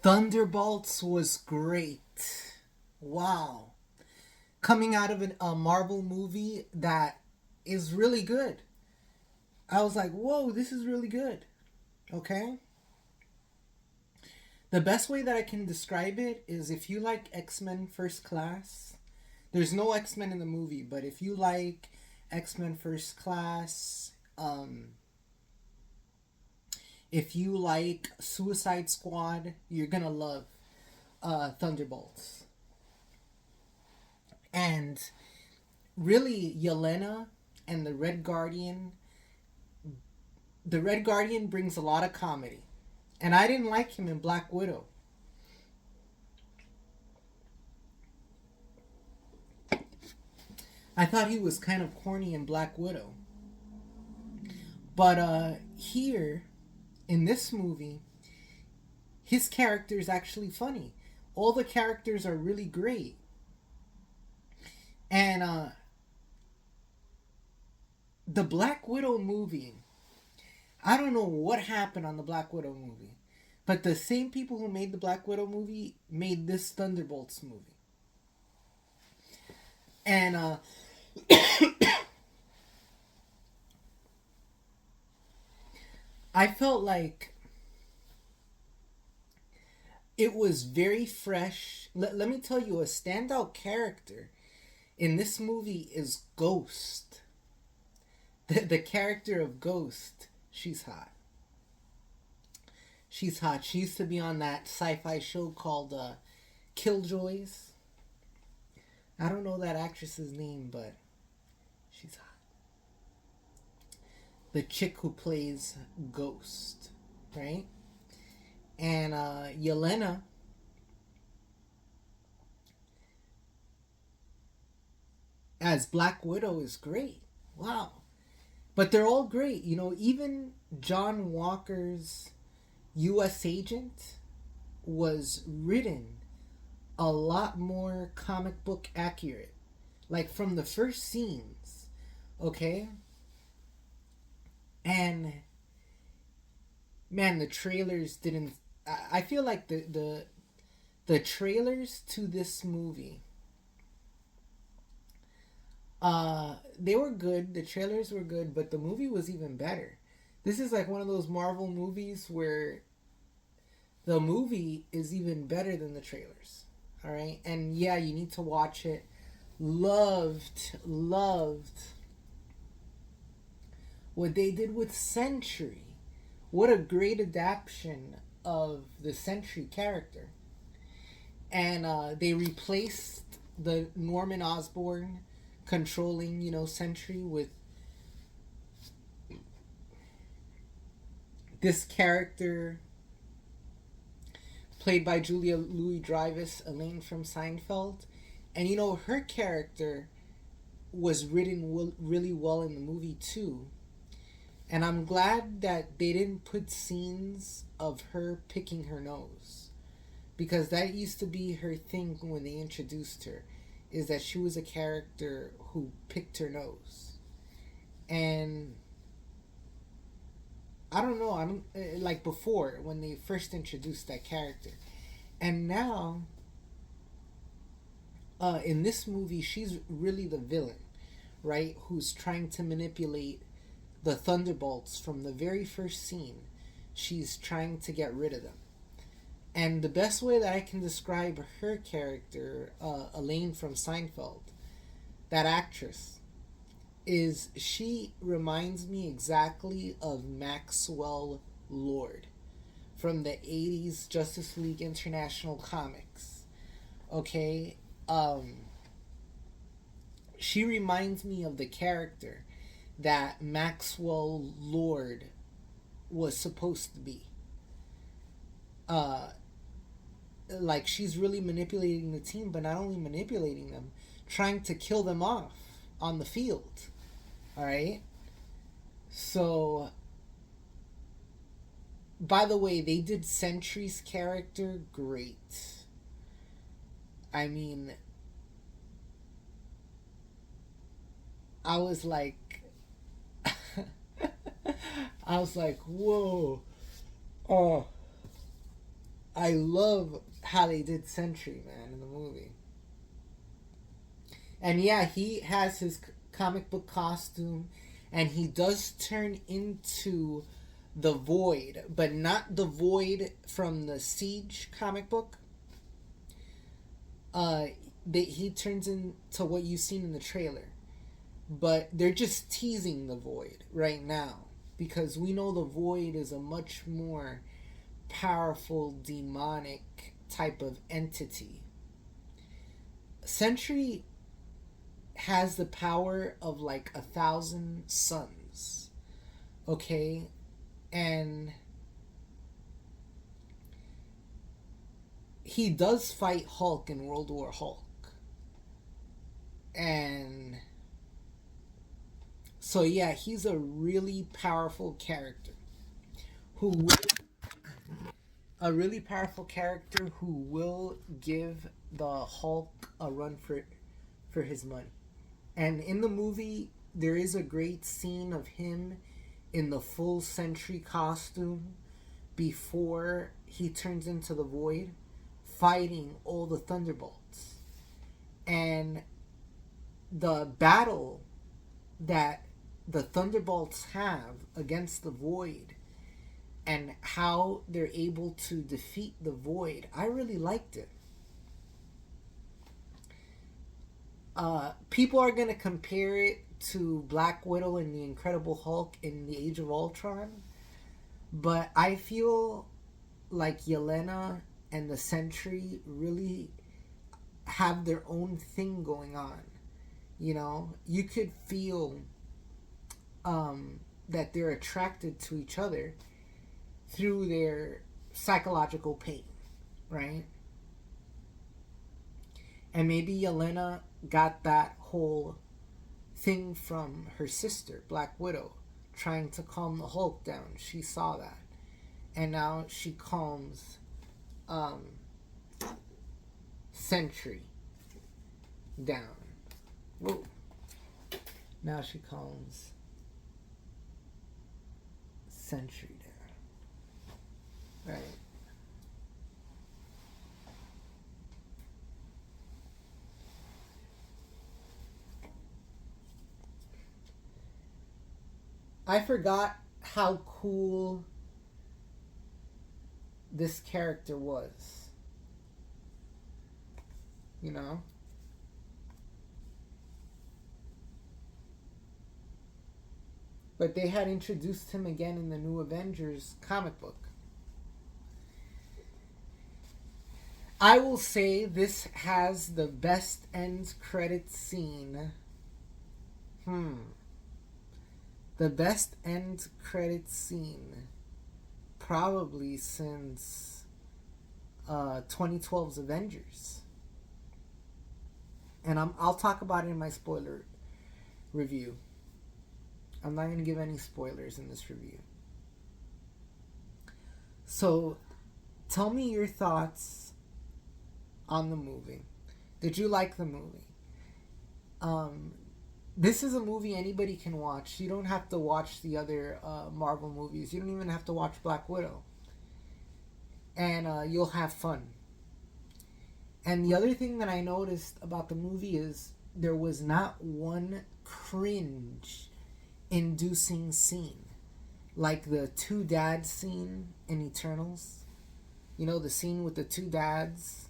Thunderbolts was great. Wow. Coming out of a Marvel movie that is really good. I was like, whoa, this is really good. Okay? The best way that I can describe it is if you like X-Men First Class, there's no X-Men in the movie, but if you like X-Men First Class, if you like Suicide Squad, you're gonna love Thunderbolts. And really, Yelena and the Red Guardian brings a lot of comedy. And I didn't like him in Black Widow. I thought he was kind of corny in Black Widow. But here, in this movie, his character is actually funny. All the characters are really great. And the Black Widow movie, I don't know what happened on the Black Widow movie, but the same people who made the Black Widow movie made this Thunderbolts movie. And I felt like it was very fresh. Let me tell you, a standout character in this movie is Ghost. The character of Ghost, she's hot. She's hot. She used to be on that sci-fi show called Killjoys. I don't know that actress's name, but she's hot. The chick who plays Ghost, right? And Yelena as Black Widow is great. Wow. But they're all great. You know, even John Walker's U.S. agent was written a lot more comic book accurate. Like from the first scenes. Okay? And man, the trailers didn't. I feel like the trailers to this movie, they were good. The trailers were good, but the movie was even better. This is like one of those Marvel movies where the movie is even better than the trailers. All right, and yeah, you need to watch it. Loved what they did with Sentry. What a great adaptation of the Sentry character. And they replaced the Norman Osborn controlling, Sentry with this character played by Julia Louis-Dreyfus, Elaine from Seinfeld. And her character was written really well in the movie too. And I'm glad that they didn't put scenes of her picking her nose. Because that used to be her thing when they introduced her. Is that she was a character who picked her nose. And I don't know, like before, when they first introduced that character. And now, in this movie, she's really the villain, right? Who's trying to manipulate the Thunderbolts from the very first scene. She's trying to get rid of them. And the best way that I can describe her character, Elaine from Seinfeld, that actress, is she reminds me exactly of Maxwell Lord from the 80s Justice League International comics. Okay? She reminds me of the character that Maxwell Lord was supposed to be. Like she's really manipulating the team, but not only manipulating them, trying to kill them off on the field. All right? So, by the way, they did Sentry's character great. I mean, I was like, I was like, whoa, oh, I love how they did Sentry, man, in the movie. And yeah, he has his comic book costume, and he does turn into the Void, but not the Void from the Siege comic book. Uh, he turns into what you've seen in the trailer, but they're just teasing the Void right now because we know the Void is a much more powerful demonic type of entity. Sentry has the power of like 1,000 suns, okay, and he does fight Hulk in World War Hulk, and so yeah, he's a really powerful character who a really powerful character who will give the Hulk a run for his money. And in the movie, there is a great scene of him in the full Sentry costume before he turns into the Void, fighting all the Thunderbolts. And the battle that the Thunderbolts have against the Void and how they're able to defeat the Void, I really liked it. People are going to compare it to Black Widow and the Incredible Hulk in the Age of Ultron, but I feel like Yelena and the Sentry really have their own thing going on. You know, you could feel that they're attracted to each other through their psychological pain, right? And maybe Yelena got that whole thing from her sister, Black Widow, trying to calm the Hulk down. She saw that. And now she calms Sentry down. Whoa. Now she calms Sentry down. Right. I forgot how cool this character was. You know? But they had introduced him again in the new Avengers comic book. I will say this has the best end credit scene. The best end credit scene probably since 2012's Avengers. And I'll talk about it in my spoiler review. I'm not going to give any spoilers in this review. So, tell me your thoughts on the movie. Did you like the movie? This is a movie anybody can watch. You don't have to watch the other Marvel movies. You don't even have to watch Black Widow. And you'll have fun. And the other thing that I noticed about the movie is there was not one cringe inducing scene. Like the two dads scene in Eternals. You know, the scene with the two dads.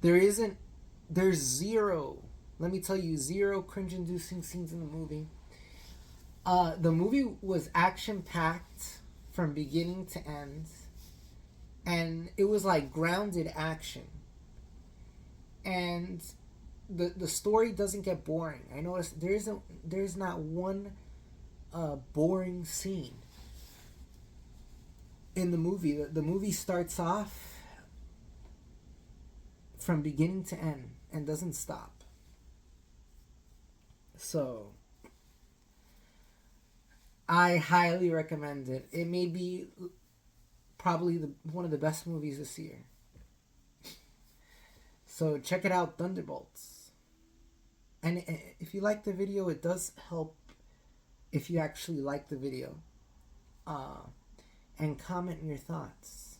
There's zero, let me tell you, zero cringe inducing scenes in the movie. The movie was action packed from beginning to end. And it was like grounded action. And the story doesn't get boring. I noticed there's not one boring scene in the movie. The movie starts off from beginning to end and doesn't stop. So I highly recommend it. It may be probably one of the best movies this year. So check it out, Thunderbolts. And if you like the video, it does help if you actually like the video. and comment your thoughts.